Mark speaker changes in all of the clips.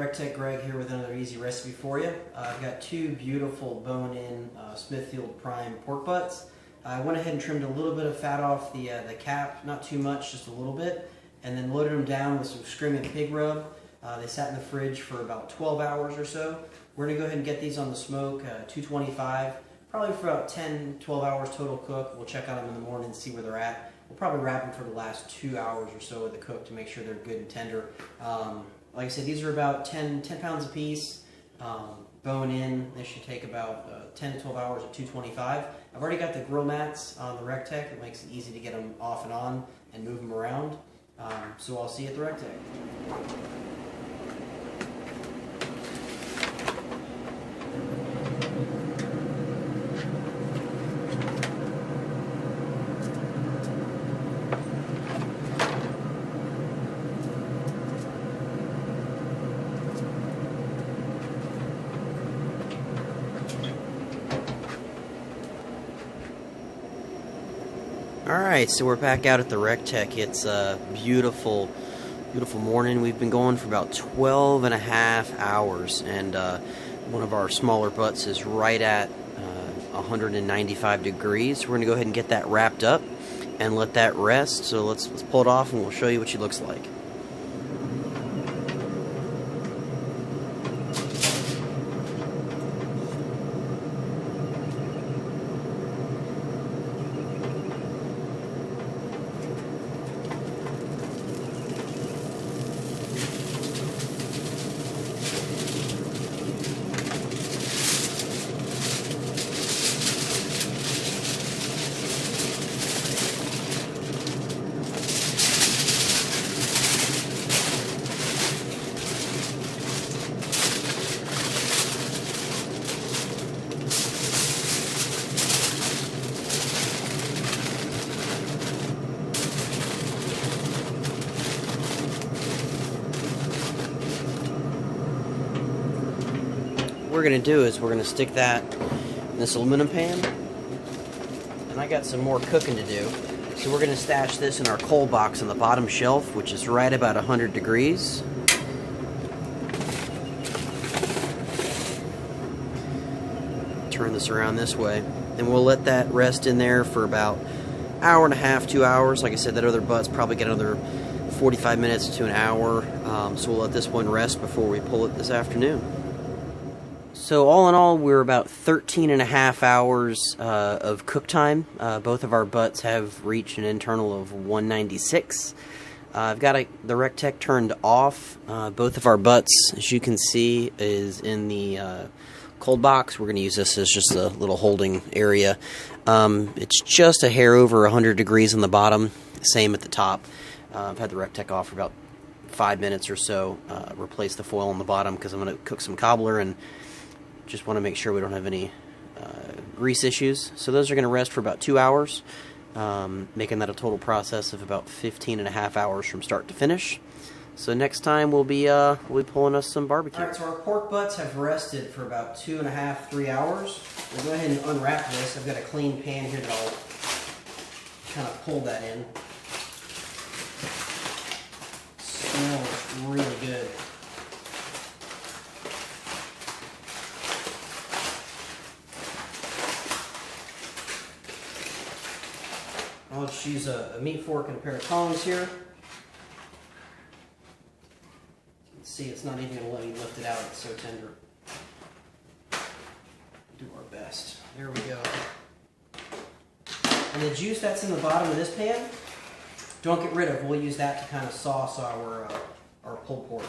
Speaker 1: RT-680 Greg here with another easy recipe for you. I've got two beautiful bone-in Smithfield Prime pork butts. I went ahead and trimmed a little bit of fat off the cap, not too much, just a little bit, and then loaded them down with some screaming pig rub. They sat in the fridge for about 12 hours or so. We're going to go ahead and get these on the smoke, 225, probably for about 10-12 hours total cook. We'll check on them in the morning and see where they're at. We'll probably wrap them for the last 2 hours or so of the cook to make sure they're good and tender. Like I said, these are about 10 pounds a piece. Bone in, they should take about 10 to 12 hours at 225. I've already got the grill mats on the RT-680. It makes it easy to get them off and on and move them around. So I'll see you at the RT-680. Alright, so we're back out at the RT-680. It's a beautiful morning. We've been going for about 12 and a half hours, and one of our smaller butts is right at 195 degrees. We're going to go ahead and get that wrapped up and let that rest. So let's pull it off and we'll show you what she looks like. What we're going to do is we're going to stick that in this aluminum pan, and I got some more cooking to do. So we're going to stash this in our cold box on the bottom shelf, which is right about 100 degrees. Turn this around this way, and we'll let that rest in there for about an hour and a half, 2 hours. Like I said, that other butt's probably got another 45 minutes to an hour, so we'll let this one rest before we pull it this afternoon. So all in all, we're about 13 and a half hours of cook time. Both of our butts have reached an internal of 196. I've got the RT-680 turned off. Both of our butts, as you can see, is in the cold box. We're going to use this as just a little holding area. It's just a hair over 100 degrees on the bottom, same at the top. I've had the RT-680 off for about 5 minutes or so. Replace the foil on the bottom because I'm going to cook some cobbler and just want to make sure we don't have any grease issues. So those are going to rest for about 2 hours, making that a total process of about 15 and a half hours from start to finish. So next time we'll be pulling us some barbecue. Alright, so our pork butts have rested for about 2.5–3 hours. We'll go ahead and unwrap this. I've got a clean pan here that I'll kind of pull that in. Smells really good. I'll just use a meat fork and a pair of tongs here. You can see it's not even going to let me lift it out, it's so tender. Do our best. There we go. And the juice that's in the bottom of this pan, don't get rid of. We'll use that to kind of sauce our pulled pork.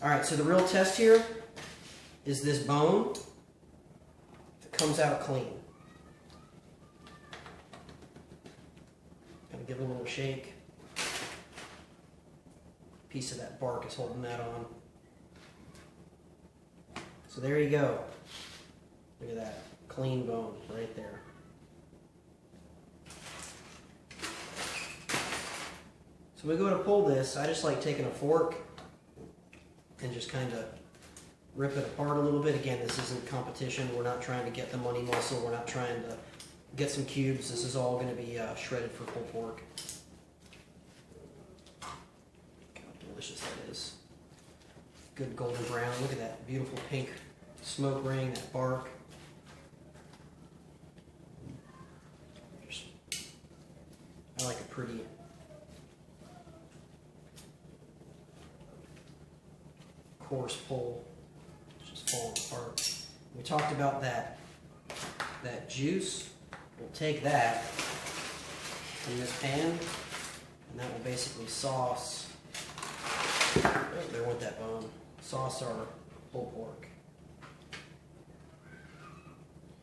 Speaker 1: Alright, so the real test here is this bone that comes out clean. Give it a little shake. Piece of that bark is holding that on. So there you go. Look at that clean bone right there. So when we go to pull this, I just like taking a fork and just kind of rip it apart a little bit. Again, this isn't competition. We're not trying to get the money muscle. We're not trying to get some cubes. This is all going to be shredded for pulled pork. Look how delicious that is. good golden brown. Look at that beautiful pink smoke ring, that bark. I like a pretty coarse pole. It's just falling apart. We talked about that juice. We'll take that from this pan, and that will basically sauce. Oh, there went that bone. Sauce our pulled pork.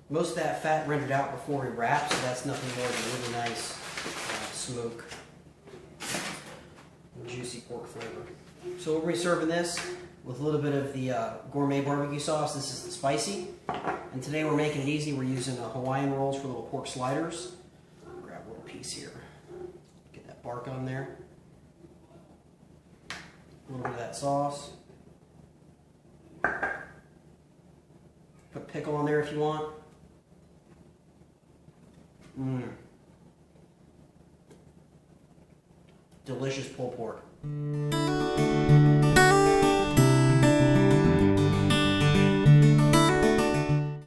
Speaker 1: Most of that fat rendered out before we wrap, so that's nothing more than a really nice smoke, juicy pork flavor. So we'll be serving this with a little bit of the gourmet barbecue sauce. This is the spicy. And today we're making it easy. We're using Hawaiian rolls for little pork sliders. Grab a little piece here. Get that bark on there. A little bit of that sauce. Put pickle on there if you want. Delicious pulled pork.